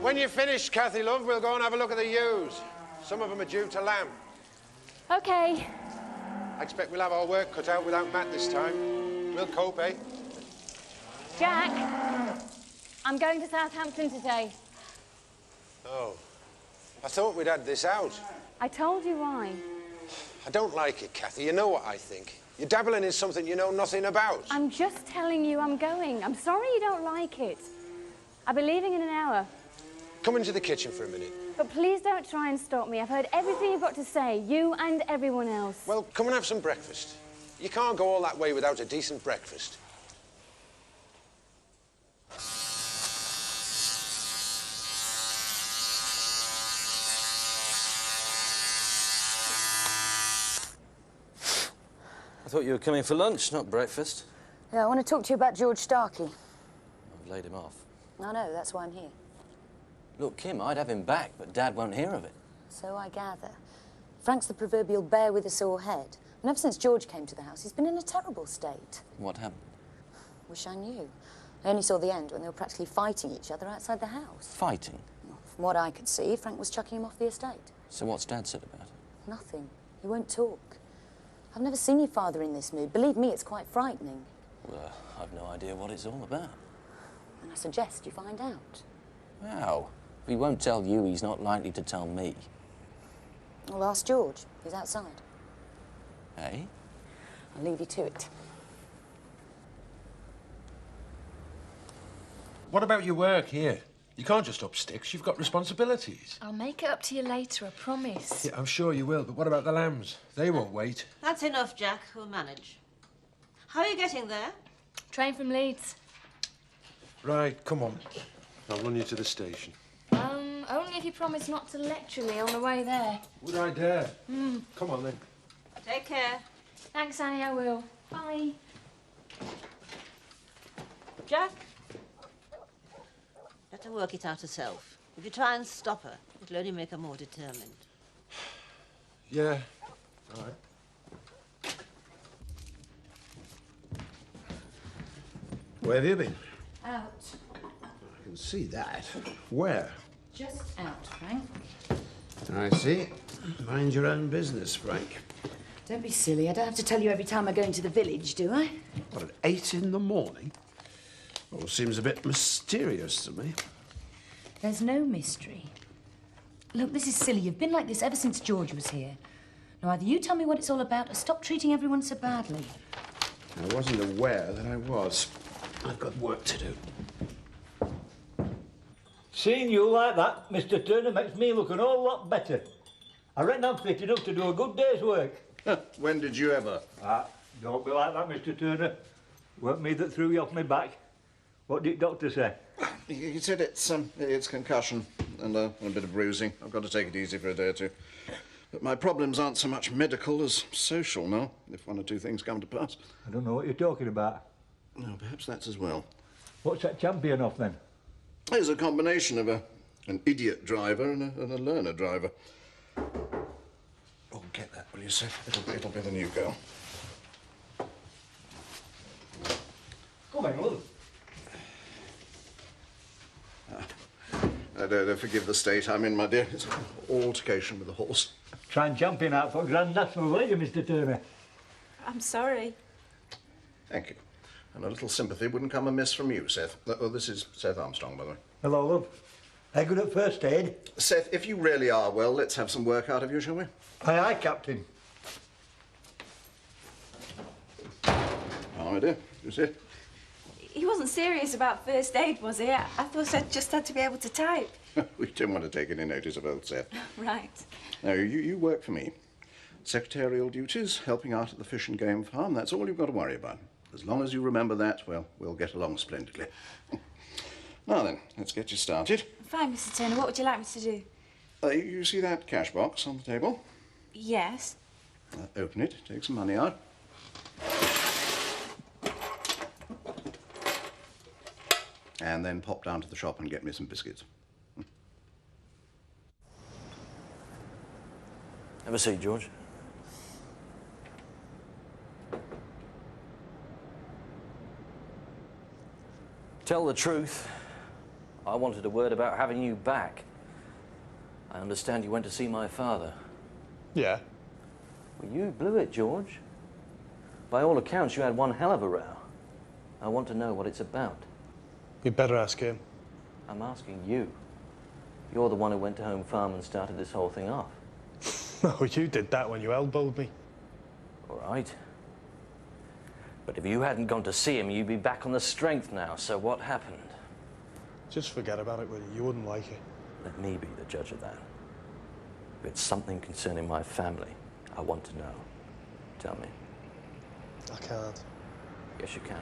When you're finished, Kathy, love, we'll go and have a look at the ewes. Some of them are due to lamb. OK. I expect we'll have our work cut out without Matt this time. We'll cope, eh? Jack, I'm going to Southampton today. Oh. I thought we'd had this out. I told you why. I don't like it, Kathy. You know what I think. You're dabbling in something you know nothing about. I'm just telling you I'm going. I'm sorry you don't like it. I'll be leaving in an hour. Come into the kitchen for a minute. But please don't try and stop me. I've heard everything you've got to say, you and everyone else. Well, come and have some breakfast. You can't go all that way without a decent breakfast. I thought you were coming for lunch, not breakfast. Yeah, I want to talk to you about George Starkey. I've laid him off. I know, that's why I'm here. Look, Kim, I'd have him back, but Dad won't hear of it. So I gather. Frank's the proverbial bear with a sore head. And ever since George came to the house, he's been in a terrible state. What happened? Wish I knew. I only saw the end when they were practically fighting each other outside the house. Fighting? Well, from what I could see, Frank was chucking him off the estate. So what's Dad said about it? Nothing. He won't talk. I've never seen your father in this mood. Believe me, it's quite frightening. Well, I've no idea what it's all about. And I suggest you find out. How? If he won't tell you, he's not likely to tell me. Well, ask George. He's outside. Hey? I'll leave you to it. What about your work here? You can't just up sticks. You've got responsibilities. I'll make it up to you later, I promise. Yeah, I'm sure you will, but what about the lambs? They won't wait. That's enough, Jack. We'll manage. How are you getting there? Train from Leeds. Right, come on. I'll run you to the station. Only if you promise not to lecture me on the way there. Would I dare? Come on, then. Take care. Thanks, Annie, I will. Bye. Jack? Let her work it out herself. If you try and stop her, it'll only make her more determined. Yeah. All right. Where have you been? Out. I can see that. Where? Just out, Frank. I see. Mind your own business, Frank. Don't be silly. I don't have to tell you every time I go into the village, do I? What, at 8 in the morning? Well, seems a bit mysterious to me. There's no mystery. Look, this is silly. You've been like this ever since George was here. Now, either you tell me what it's all about or stop treating everyone so badly. I wasn't aware that I was. I've got work to do. Seeing you like that, Mr. Turner, makes me look an whole lot better. I reckon I'm fit enough to do a good day's work. When did you ever? Don't be like that, Mr. Turner. Weren't me that threw you off my back. What did doctor say? He said it's concussion and a bit of bruising. I've got to take it easy for a day or two. But my problems aren't so much medical as social now, if one or two things come to pass. I don't know what you're talking about. No, perhaps that's as well. What's that champion off, then? It's a combination of an idiot driver and a learner driver. Oh, get that, will you, Seth? It'll be the new girl. Come on, look. Don't forgive the state I'm in, my dear. It's an altercation with the horse. Try and champion out for Grand National later, Mr. Turner. I'm sorry. Thank you. And a little sympathy wouldn't come amiss from you, Seth. Oh, this is Seth Armstrong, by the way. Hello, love. Are you good at first aid? Seth, if you really are well, let's have some work out of you, shall we? Aye, aye, Captain. Oh, my dear, you sit. He wasn't serious about first aid, was he? I thought I just had to be able to type. We didn't want to take any notice of old Seth. Right. No, you work for me. Secretarial duties, helping out at the fish and game farm, that's all you've got to worry about. As long as you remember that, well, we'll get along splendidly. Now then, let's get you started. Fine, Mr. Turner. What would you like me to do? You see that cash box on the table? Yes. Open it, take some money out. And then pop down to the shop and get me some biscuits. Have a seat, George. Tell the truth. I wanted a word about having you back. I understand you went to see my father. Yeah. Well, you blew it, George. By all accounts, you had one hell of a row. I want to know what it's about. You'd better ask him. I'm asking you. You're the one who went to Home Farm and started this whole thing off. No, you did that when you elbowed me. All right. But if you hadn't gone to see him, you'd be back on the strength now. So what happened? Just forget about it, will you? You wouldn't like it. Let me be the judge of that. If it's something concerning my family, I want to know. Tell me. I can't. Yes, you can.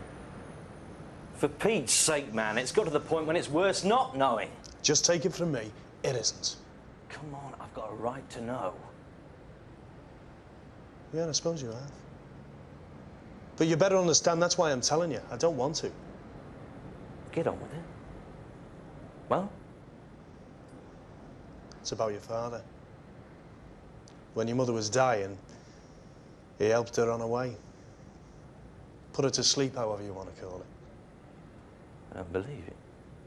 For Pete's sake, man, it's got to the point when it's worse not knowing. Just take it from me, it isn't. Come on, I've got a right to know. Yeah, I suppose you have. But you better understand that's why I'm telling you. I don't want to. Get on with it. Well? It's about your father. When your mother was dying, he helped her on her way. Put her to sleep, however you want to call it. I don't believe it.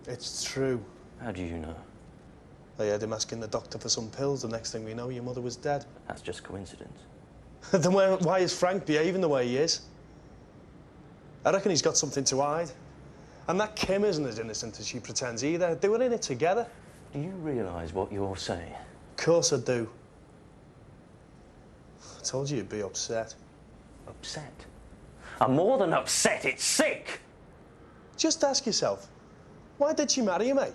It's true. How do you know? I heard him asking the doctor for some pills. The next thing we know, your mother was dead. That's just coincidence. Then why is Frank behaving the way he is? I reckon he's got something to hide. And that Kim isn't as innocent as she pretends either. They were in it together. Do you realise what you're saying? Of course I do. I told you you'd be upset. Upset? I'm more than upset, it's sick! Just ask yourself, why did she marry him, eh?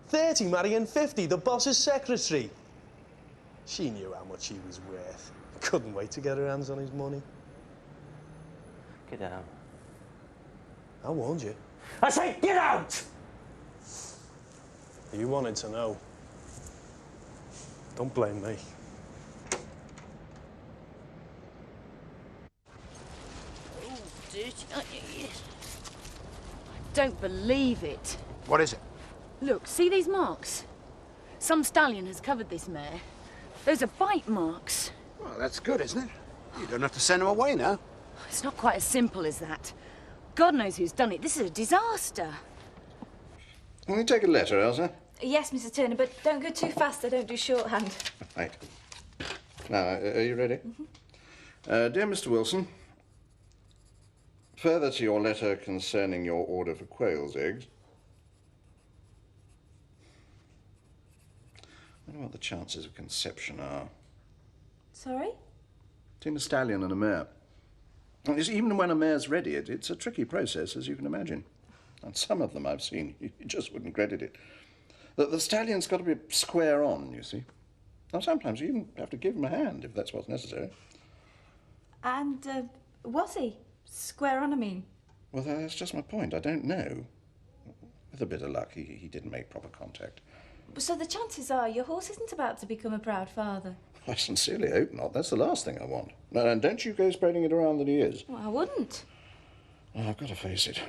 30 marrying 50, the boss's secretary. She knew how much he was worth. Couldn't wait to get her hands on his money. Get out. I warned you. I say, get out! You wanted to know. Don't blame me. Oh, dirty, aren't you? Yes. I don't believe it. What is it? Look, see these marks? Some stallion has covered this mare. Those are bite marks. Well, that's good, isn't it? You don't have to send them away now. It's not quite as simple as that. God knows who's done it. This is a disaster. Can we take a letter, Elsa? Yes, Mr. Turner, but don't go too fast. I don't do shorthand. Right. Now, are you ready? Dear Mr. Wilson, further to your letter concerning your order for quail's eggs, I wonder what the chances of conception are. Sorry? Between a stallion and a mare. And you see, even when a mare's ready, it's a tricky process, as you can imagine. And some of them I've seen, you just wouldn't credit it. The stallion's got to be square on, you see. Now, sometimes you even have to give him a hand, if that's what's necessary. And, was he? Square on, I mean? Well, that's just my point. I don't know. With a bit of luck, he didn't make proper contact. So the chances are your horse isn't about to become a proud father. I sincerely hope not. That's the last thing I want. No, and don't you go spreading it around that he is. Well, I wouldn't. Oh, I've got to face it.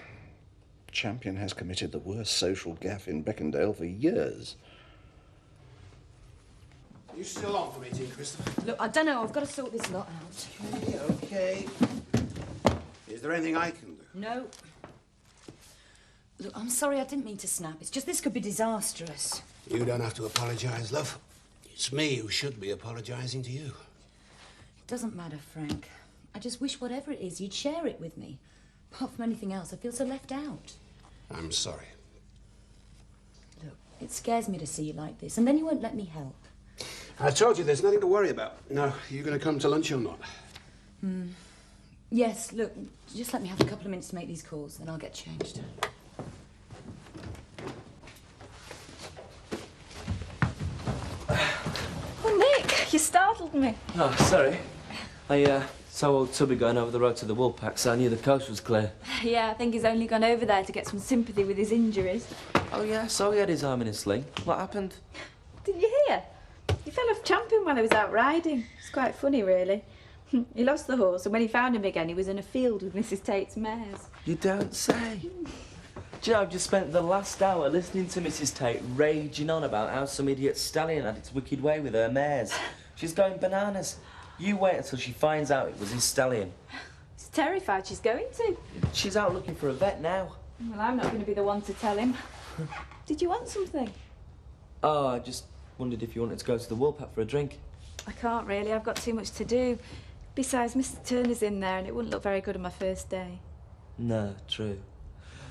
Champion has committed the worst social gaffe in Beckendale for years. Are you still on for me, Dean Christopher? Look, I don't know. I've got to sort this lot out. Okay. Is there anything I can do? No. Look, I'm sorry. I didn't mean to snap. It's just this could be disastrous. You don't have to apologise, love. It's me who should be apologising to you. It doesn't matter, Frank. I just wish whatever it is, you'd share it with me. Apart from anything else, I feel so left out. I'm sorry. Look, it scares me to see you like this, and then you won't let me help. I told you there's nothing to worry about. Now, are you going to come to lunch or not? Yes, look, just let me have a couple of minutes to make these calls, then I'll get changed. Oh, Nick, you startled me. Oh, sorry. I saw old Tubby going over the road to the wool pack, so I knew the coast was clear. Yeah, I think he's only gone over there to get some sympathy with his injuries. Oh, yeah, so he had his arm in a sling. What happened? Did you hear? He fell off Champion while he was out riding. It's quite funny, really. He lost the horse, and when he found him again, he was in a field with Mrs. Tate's mares. You don't say. Do you know, I've just spent the last hour listening to Mrs. Tate raging on about how some idiot stallion had its wicked way with her mares. She's going bananas. You wait until she finds out it was his stallion. He's terrified she's going to. She's out looking for a vet now. Well, I'm not going to be the one to tell him. Did you want something? Oh, I just wondered if you wanted to go to the Woolpack for a drink. I can't really. I've got too much to do. Besides, Mr. Turner's in there and it wouldn't look very good on my first day. No, true.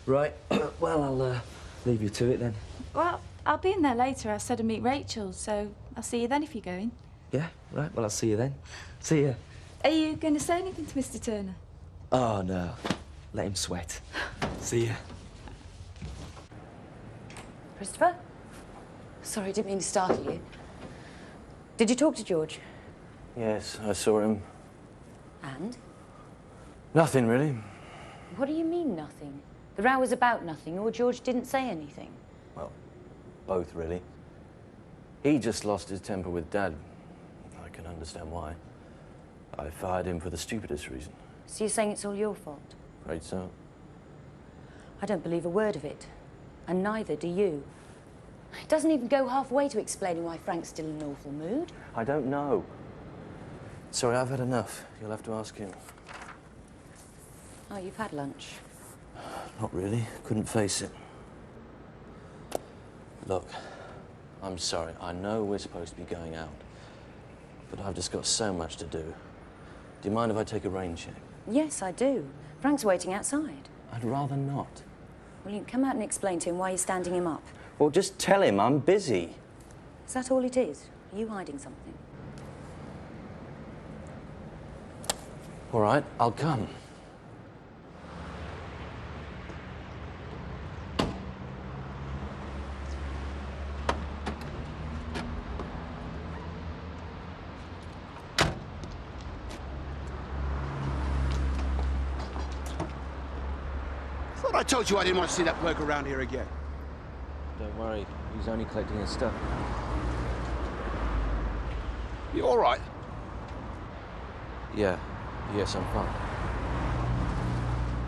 Right, well, I'll leave you to it then. Well, I'll be in there later. I said I'd meet Rachel, so I'll see you then if you're going. Yeah, right, well, I'll see you then. See ya. Are you going to say anything to Mr. Turner? Oh, no. Let him sweat. See ya. Christopher? Sorry, didn't mean to startle you. Did you talk to George? Yes, I saw him. And? Nothing, really. What do you mean, nothing? The row was about nothing, or George didn't say anything? Well, both, really. He just lost his temper with Dad. I can understand why. I fired him for the stupidest reason. So you're saying it's all your fault? Afraid so. I don't believe a word of it. And neither do you. It doesn't even go halfway to explaining why Frank's still in an awful mood. I don't know. Sorry, I've had enough. You'll have to ask him. Oh, you've had lunch. Not really. Couldn't face it. Look, I'm sorry. I know we're supposed to be going out, but I've just got so much to do. Do you mind if I take a rain check? Yes, I do. Frank's waiting outside. I'd rather not. Well, you can come out and explain to him why you're standing him up. Well, just tell him I'm busy. Is that all it is? Are you hiding something? All right, I'll come. I told you I didn't want to see that bloke around here again. Don't worry, he's only collecting his stuff. You all right? Yeah, yes, I'm fine.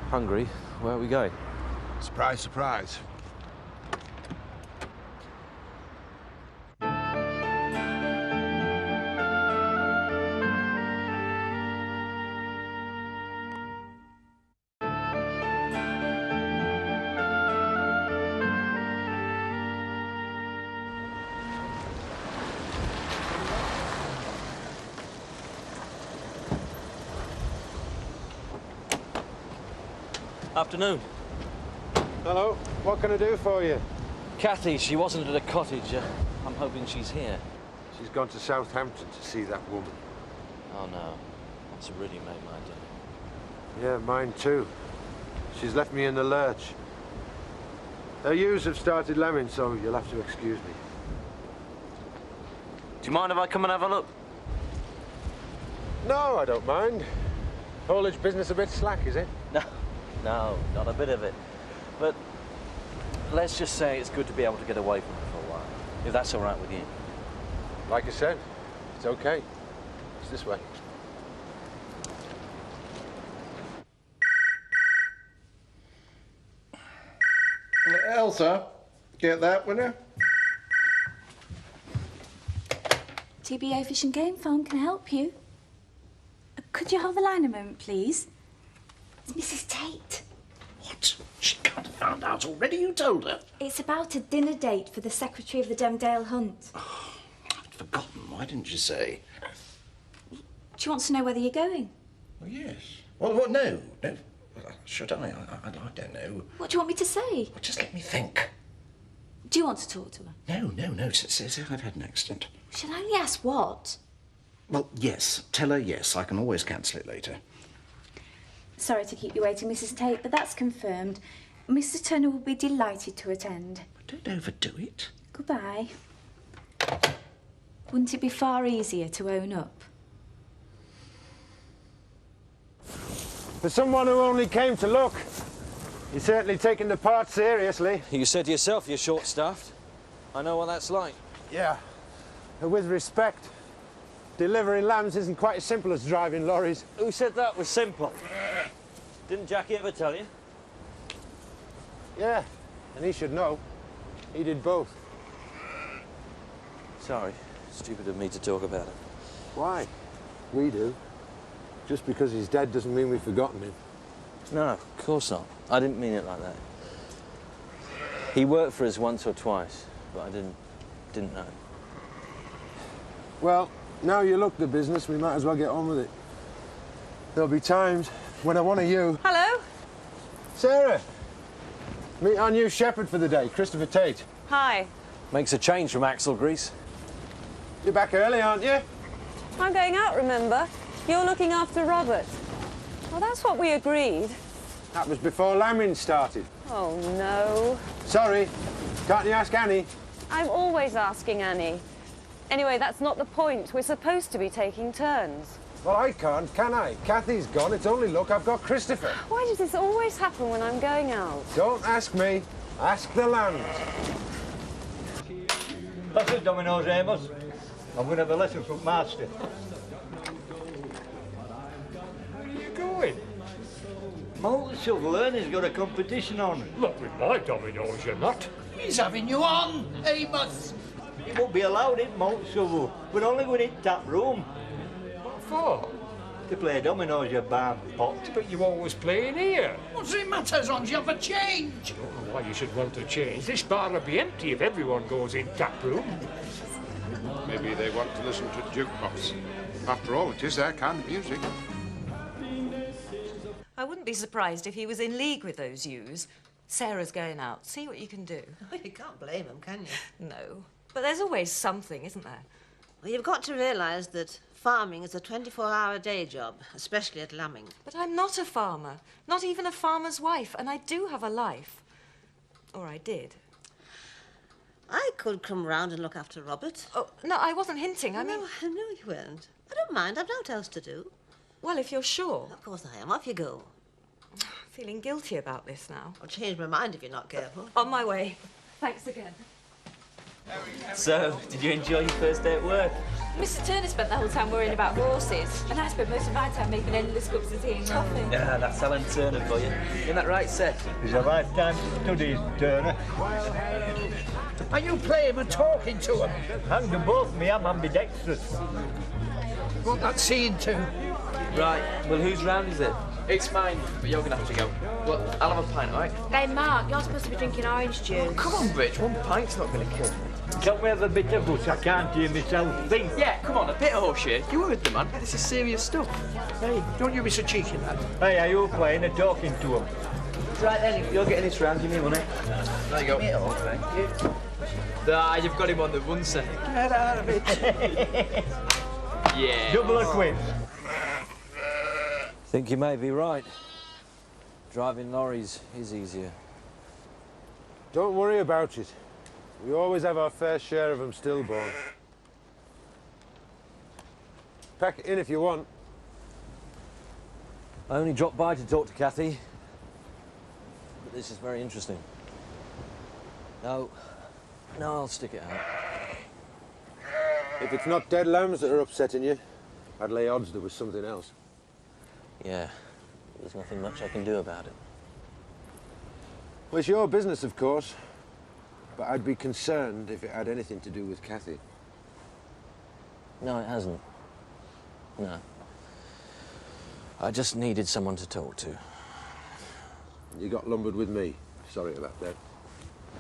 Hungry? Where are we going? Surprise, surprise. Afternoon. Hello, what can I do for you? Kathy, she wasn't at a cottage. I'm hoping she's here. She's gone to Southampton to see that woman. Oh, no. That's really made my day. Yeah, mine too. She's left me in the lurch. Her ewes have started lambing, so you'll have to excuse me. Do you mind if I come and have a look? No, I don't mind. Haulage business a bit slack, is it? No, not a bit of it. But let's just say it's good to be able to get away from her for a while, if that's all right with you. Like I said, it's okay. It's this way. Elsa, get that, will you? TBA Fish and Game Farm, can I help you? Could you hold the line a moment, please? It's Mrs. Tate. What? She can't have found out already. You told her. It's about a dinner date for the secretary of the Emmerdale hunt. Oh, I'd forgotten. Why didn't you say? She wants to know whether you're going. Well, yes. Well, no. Should I? I don't know. What do you want me to say? Well, just let me think. Do you want to talk to her? No. Say I've had an accident. She'll only ask what. Well, yes. Tell her yes. I can always cancel it later. Sorry to keep you waiting, Mrs. Tate, but that's confirmed. Mr. Turner will be delighted to attend. Don't overdo it. Goodbye. Wouldn't it be far easier to own up? For someone who only came to look, you're certainly taking the part seriously. You said yourself you're short-staffed. I know what that's like. Yeah. With respect, delivering lambs isn't quite as simple as driving lorries. Who said that was simple? Didn't Jackie ever tell you? Yeah, and he should know. He did both. Sorry. Stupid of me to talk about it. Why? We do. Just because he's dead doesn't mean we've forgotten him. No, of course not. I didn't mean it like that. He worked for us once or twice, but I didn't know. Well, now you look the business, we might as well get on with it. There'll be times when I want you... Hello? Sarah! Meet our new shepherd for the day, Christopher Tate. Hi. Makes a change from Axel Grease. You're back early, aren't you? I'm going out, remember? You're looking after Robert. Well, that's what we agreed. That was before lambing started. Oh, no. Sorry. Can't you ask Annie? I'm always asking Annie. Anyway, that's not the point. We're supposed to be taking turns. Well, I can't, can I? Kathy's gone. It's only luck I've got Christopher. Why does this always happen when I'm going out? Don't ask me. Ask the lambs. Pass us dominoes, Amos. I'm going to have a lesson from Master. Where are you going? Malt Shovel Ernie's got a competition on. Not with my dominoes, you're not. He's having you on, Amos. It won't be allowed in Malt Shovel. We're only going in tap room. What for? To play dominoes, you barn pot. But you always play in here. What's it matter as long as you have a change? I don't know why you should want to change. This bar will be empty if everyone goes in tap room. Maybe they want to listen to jukebox. After all, it is their kind of music. I wouldn't be surprised if he was in league with those U's. Sarah's going out. See what you can do. Oh, you can't blame him, can you? No. But there's always something, isn't there? Well, you've got to realise that farming is a 24-hour day job, especially at lambing. But I'm not a farmer. Not even a farmer's wife. And I do have a life. Or I did. I could come round and look after Robert. Oh, no, I wasn't hinting. I mean... No, I know you weren't. I don't mind. I've naught else to do. Well, if you're sure. Of course I am. Off you go. Feeling guilty about this now. I'll change my mind if you're not careful. On my way. Thanks again. So, did you enjoy your first day at work? Mr. Turner spent the whole time worrying about horses, and I spent most of my time making endless cups of tea and coffee. Yeah, that's Alan Turner for you. Isn't that right, Seth? It's a lifetime studies, Turner. Are you playing and talking to him? Hang them both, me, I'm ambidextrous. Want that seeing too? Right, well, whose round is it? It's mine, but you're going to have to go. Well, I'll have a pint, all right? Hey, Mark, you're supposed to be drinking orange juice. Oh, come on, Rich, one pint's not going to kill me. Can we have a bit of us? I can't hear myself think. Yeah, come on, a bit of horseshit. You heard the man. This is serious stuff. Hey, don't you be so cheeky, lad. Hey, are you playing and talking to him? Right then, if you're getting this round, give me money. There you go. Give me it all, thank you. Ah, you've got him on the run, sir. Get out of it. Yeah. Double or quits? Think you may be right. Driving lorries is easier. Don't worry about it. We always have our fair share of them stillborn. Pack it in if you want. I only dropped by to talk to Kathy. But this is very interesting. No, I'll stick it out. If it's not dead lambs that are upsetting you, I'd lay odds there was something else. Yeah, there's nothing much I can do about it. Well, it's your business, of course. But I'd be concerned if it had anything to do with Kathy. No, it hasn't. No. I just needed someone to talk to. You got lumbered with me. Sorry about that.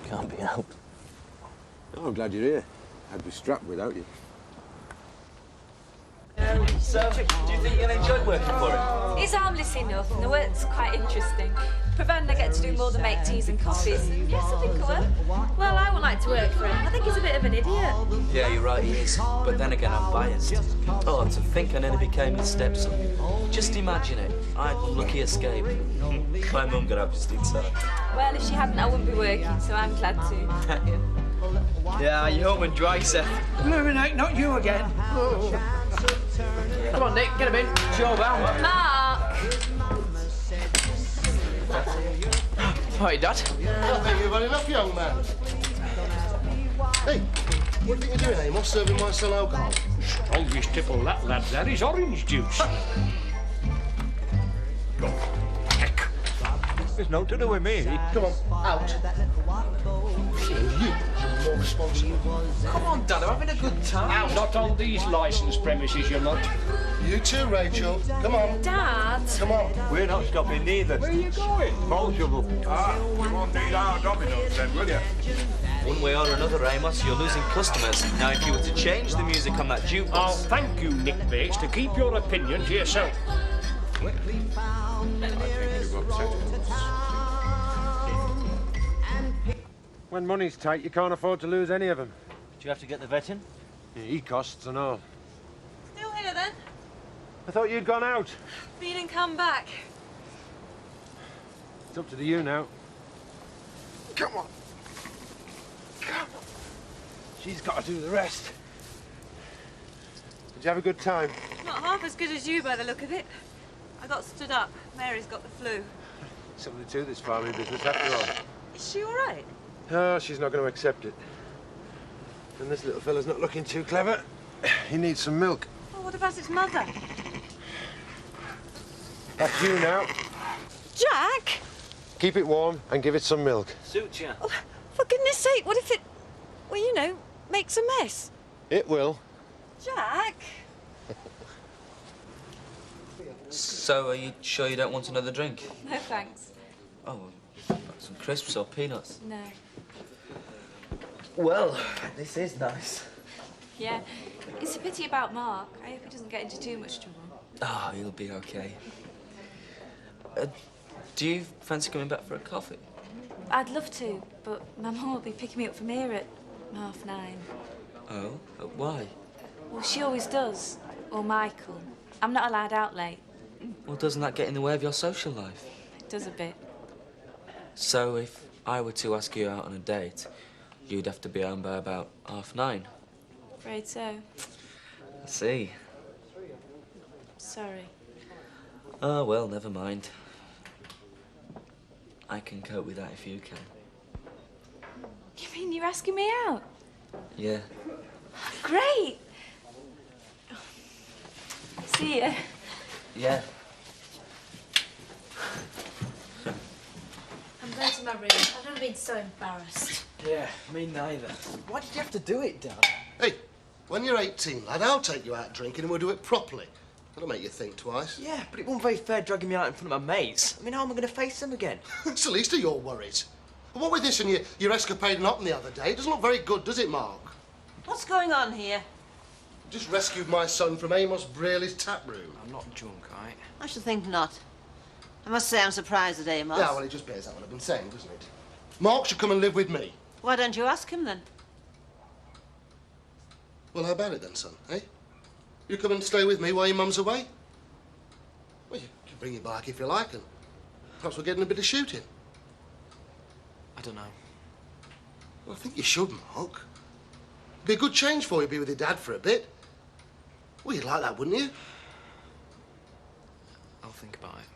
Can't be helped. Oh, I'm glad you're here. I'd be strapped without you. So, do you think you'll enjoy working for him? It's harmless enough, and the work's quite interesting. Provided I get to do more than make teas and coffees. Yes, I think I will. Well, I would like to work for him. I think he's a bit of an idiot. Yeah, you're right, he is. But then again, I'm biased. Oh, to think I nearly became his stepson. Just imagine it. I had one lucky escape. My mum got out just inside. Well, if she hadn't, I wouldn't be working, so I'm glad to. Yeah, you're home and dry, Seth. Blooming heck, not you again. Oh. Come on, Nick, get him in. It's your round. Mark! Hi, Dad. I think you've had enough, young man. Hey, what do you think you're doing, Amos? Serving my son alcohol? Strongest tipple that lad's had is orange juice. There's no to do with me. Come on, out. You. more responsible. Come on, Dad, I'm having a good time. Not on these licensed premises, you're not. You too, Rachel. Come on. Dad! Come on. We're not stopping neither. Where are you going? Both of them. Ah, you won't need our dominoes then, will you? One way or another, Amos, you're losing customers. Now, if you were to change the music on that jukebox... I'll thank you, Nick Bates, to keep your opinion to yourself. I think you've upset him. When money's tight, you can't afford to lose any of them. Do you have to get the vet in? Yeah, e-costs and all. Still here then? I thought you'd gone out. Been and come back. It's up to you now. Come on. Come on. She's got to do the rest. Did you have a good time? Not half as good as you by the look of it. I got stood up. Mary's got the flu. Something to this farming business after all. Is she all right? Oh, she's not going to accept it. And this little fella's not looking too clever. He needs some milk. Well, what about its mother? That's you now. Jack! Keep it warm and give it some milk. Suits you. Oh, for goodness sake, what if it, well, you know, makes a mess? It will. Jack! So, are you sure you don't want another drink? No, thanks. Oh, some crisps or peanuts? No. Well, this is nice. Yeah. It's a pity about Mark. I hope he doesn't get into too much trouble. Oh, he'll be okay. Do you fancy coming back for a coffee? I'd love to, but my mum will be picking me up from here at 9:30. Oh? Why? Well, she always does. Or Michael. I'm not allowed out late. Well, doesn't that get in the way of your social life? It does a bit. So, if I were to ask you out on a date, you'd have to be home by about 9:30. Afraid so. I see. Sorry. Oh, well, never mind. I can cope with that if you can. You mean you're asking me out? Yeah. Great! See ya. Yeah. I'm going to my room. I've never been so embarrassed. Yeah, me neither. Why did you have to do it, Dad? Hey, when you're 18, lad, I'll take you out drinking and we'll do it properly. That'll make you think twice. Yeah, but it wasn't very fair dragging me out in front of my mates. I mean, how am I going to face them again? It's the least of your worries. Well, what with this and your escapade in Otten the other day, it doesn't look very good, does it, Mark? What's going on here? Just rescued my son from Amos Braley's tap room. I'm not drunk, all right? I should think not. I must say I'm surprised at Amos. Yeah, well, it just bears out what I've been saying, doesn't it? Mark should come and live with me. Why don't you ask him then? Well, how about it then, son, eh? You come and stay with me while your mum's away? Well, you can bring your bike if you like, and perhaps we'll get in a bit of shooting. I don't know. Well, I think you should, Mark. Be a good change for you, be with your dad for a bit. Well, you'd like that, wouldn't you? I'll think about it.